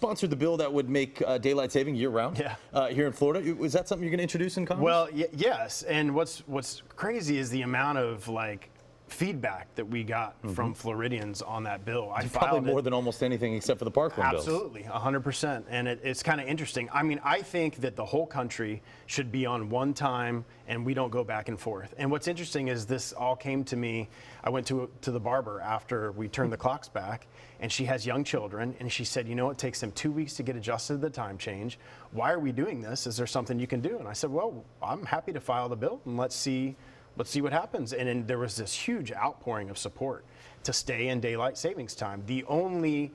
sponsored the bill that would make daylight saving year-round here in Florida. Is that something you're going to introduce in Congress? Well, yes. And what's crazy is the amount of feedback that we got from Floridians on that bill. Probably more than almost anything except for the Parkland bills. Absolutely, 100%. And it's kind of interesting. I mean, I think that the whole country should be on one time and we don't go back and forth. And what's interesting is this all came to me. I went to the barber after we turned the clocks back, and she has young children, and she said, you know, it takes them 2 weeks to get adjusted to the time change. Why are we doing this? Is there something you can do? And I said, well, I'm happy to file the bill, and let's see what happens. And then there was this huge outpouring of support to stay in daylight savings time. The only,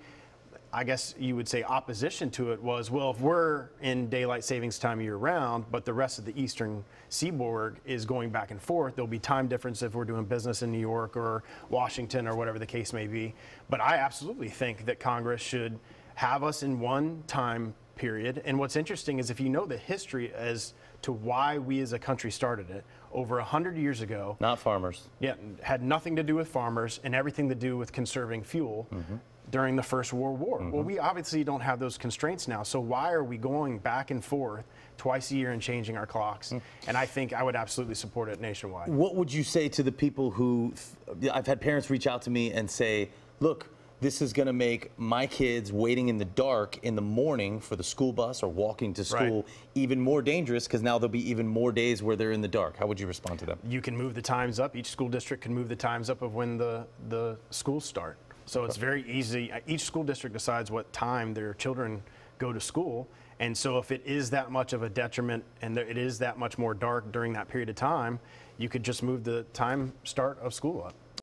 I guess you would say, opposition to it was, well, if we're in daylight savings time year round, but the rest of the eastern seaboard is going back and forth, there'll be time difference if we're doing business in New York or Washington or whatever the case may be. But I absolutely think that Congress should have us in one time period. And what's interesting is if you know the history as to why we as a country started it, over 100 years ago. Not farmers. Yeah, had nothing to do with farmers and everything to do with conserving fuel during the First World War. Well, we obviously don't have those constraints now, so why are we going back and forth twice a year and changing our clocks? And I think I would absolutely support it nationwide. What would you say to the people who, I've had parents reach out to me and say, look, this is going to make my kids waiting in the dark in the morning for the school bus or walking to school even more dangerous because now there'll be even more days where they're in the dark. How would you respond to them? You can move the times up. Each school district can move the times up of when the schools start. So it's very easy. Each school district decides what time their children go to school. And so if it is that much of a detriment and it is that much more dark during that period of time, you could just move the time start of school up.